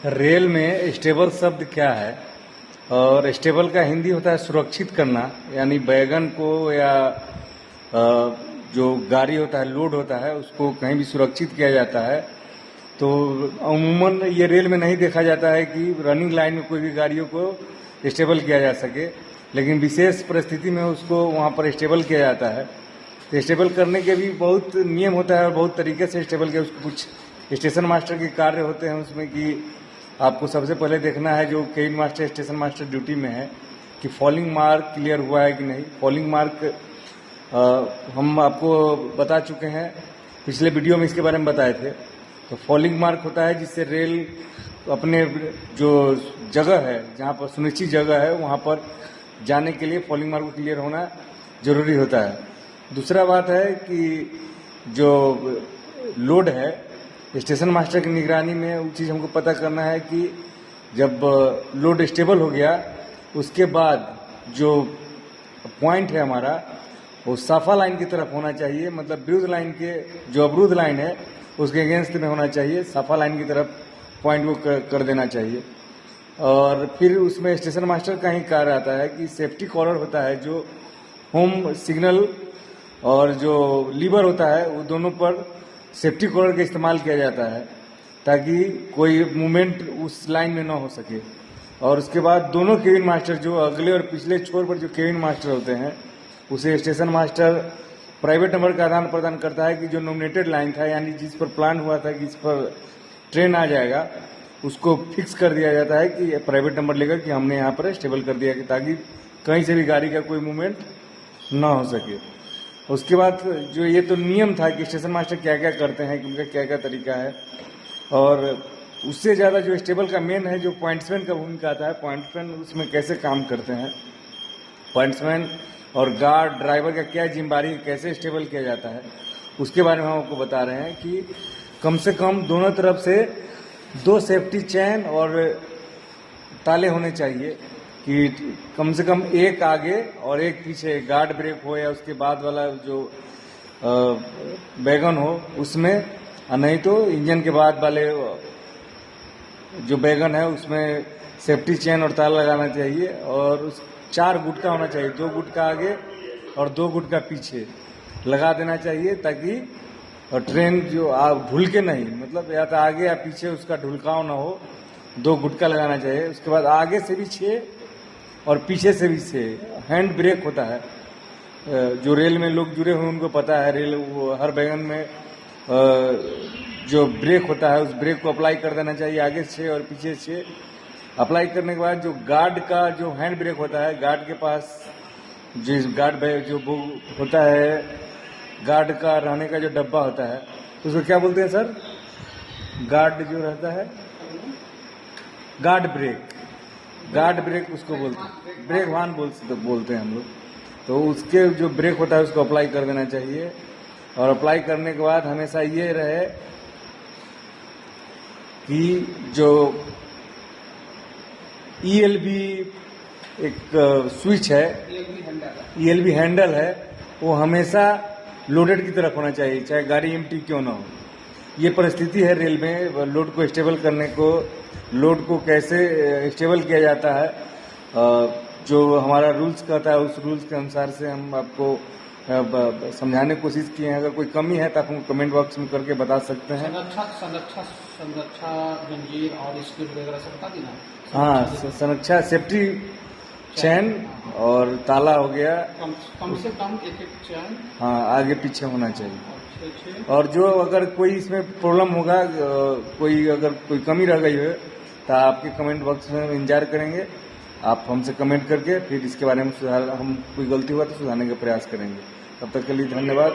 Rail में stable शब्द क्या है? और स्टेबल का हिंदी होता है सुरक्षित करना, यानी बैगन को या जो गाड़ी होता है, लोड होता है, उसको कहीं भी सुरक्षित किया जाता है। तो अमूमन ये रेल में नहीं देखा जाता है कि रनिंग लाइन में कोई भी गाड़ियों को स्टेबल किया जा सके, लेकिन विशेष परिस्थिति में उसको वहाँ पर स्टेबल किया जाता है। तो स्टेबल करने के भी बहुत नियम होता है और बहुत तरीके से स्टेबल किया। उसको कुछ स्टेशन मास्टर के कार्य होते हैं उसमें कि आपको सबसे पहले देखना है जो cabin master station master duty में है कि फॉलिंग मार्क क्लियर हुआ है कि नहीं। फॉलिंग मार्क हम आपको बता चुके हैं, पिछले वीडियो में इसके बारे में बताए थे। तो फॉलिंग मार्क होता है जिससे रेल अपने जो जगह है, जहाँ पर सुनिश्चित जगह है, वहाँ पर जाने के लिए फॉलिंग मार्क क्लियर होना जरूरी होता है। दूसरा बात है कि जो लोड है, स्टेशन मास्टर की निगरानी में वो चीज़ हमको पता करना है कि जब लोड स्टेबल हो गया उसके बाद जो पॉइंट है हमारा वो साफा लाइन की तरफ होना चाहिए, मतलब विरुद्ध लाइन के जो अवरुद्ध लाइन है उसके अगेंस्ट में होना चाहिए, साफा लाइन की तरफ पॉइंट को कर देना चाहिए। और फिर उसमें स्टेशन मास्टर का ही कार्य आता है कि सेफ्टी कॉलर होता है, जो होम सिग्नल और जो लीवर होता है वो दोनों पर सेफ्टी कॉलर का इस्तेमाल किया जाता है ताकि कोई मूवमेंट उस लाइन में ना हो सके। और उसके बाद दोनों केबिन मास्टर, जो अगले और पिछले छोर पर जो केबिन मास्टर होते हैं, उसे स्टेशन मास्टर प्राइवेट नंबर का आदान प्रदान करता है कि जो नॉमिनेटेड लाइन था, यानी जिस पर प्लान हुआ था कि इस पर ट्रेन आ जाएगा, उसको फिक्स कर दिया जाता है कि प्राइवेट नंबर लेकर कि हमने यहाँ पर स्टेबल कर दिया कि ताकि कहीं से भी गाड़ी का कोई मूवमेंट ना हो सके। उसके बाद जो ये तो नियम था कि स्टेशन मास्टर क्या क्या करते हैं, कि उनका क्या क्या तरीका है। और उससे ज़्यादा जो स्टेबल का मेन है, जो पॉइंट्समैन का भूमिका आता है, पॉइंट्समैन उसमें कैसे काम करते हैं, पॉइंट्समैन और गार्ड ड्राइवर का क्या जिम्मेदारी, कैसे स्टेबल किया जाता है, उसके बारे में हम आपको बता रहे हैं कि कम से कम दोनों तरफ से 2 सेफ्टी चैन और ताले होने चाहिए कि कम से कम एक आगे और एक पीछे, गार्ड ब्रेक हो या उसके बाद वाला जो बैगन हो उसमें, और नहीं तो इंजन के बाद वाले जो बैगन है उसमें सेफ्टी चेन और ताला लगाना चाहिए। और उस 4 गुटका होना चाहिए, 2 गुटका आगे और 2 गुटका पीछे लगा देना चाहिए ताकि और ट्रेन जो ढुल के नहीं, मतलब या तो आगे या पीछे उसका ढुलकाव ना हो। 2 गुटका लगाना चाहिए। उसके बाद आगे से भी 6 और पीछे से भी 6 हैंड ब्रेक होता है। जो रेल में लोग जुड़े हुए उनको पता है, रेल वो हर बैगन में जो ब्रेक होता है उस ब्रेक को अप्लाई कर देना चाहिए, आगे 6 और पीछे 6। अप्लाई करने के बाद जो गार्ड का जो हैंड ब्रेक होता है, गार्ड के पास जिस गार्ड जो होता है, गार्ड का रहने का जो डब्बा होता है, उसको क्या बोलते हैं सर? गार्ड जो रहता है, गार्ड ब्रेक, गार्ड ब्रेक उसको बोलते हैं, ब्रेक वाहन बोलते हैं हम लोग। तो उसके जो ब्रेक होता है उसको अप्लाई कर देना चाहिए। और अप्लाई करने के बाद हमेशा ये रहे कि जो ELB एक स्विच है, ELB हैंडल है, वो हमेशा लोडेड की तरफ होना चाहिए, चाहे गाड़ी एम्प्टी क्यों ना हो। ये परिस्थिति है रेल में लोड को स्टेबल करने को, लोड को कैसे स्टेबल किया जाता है, जो हमारा रूल्स कहता है उस रूल्स के अनुसार से हम आपको समझाने की कोशिश किए हैं। अगर कोई कमी है तो आप हमको कमेंट बॉक्स में करके बता सकते हैं। संरक्षा जंजीर और स्किड वगैरह सब बता देना। हाँ, संरक्षा सेफ्टी चैन और ताला हो गया, कम से कम एक चैन, हाँ, आगे पीछे होना चाहिए। और जो अगर कोई इसमें प्रॉब्लम होगा, अगर कोई कमी रह गई है तो आपके कमेंट बॉक्स में इंतजार करेंगे। आप हमसे कमेंट करके फिर इसके बारे में हम कोई गलती हुआ तो सुधारने का प्रयास करेंगे। तब तक के लिए धन्यवाद।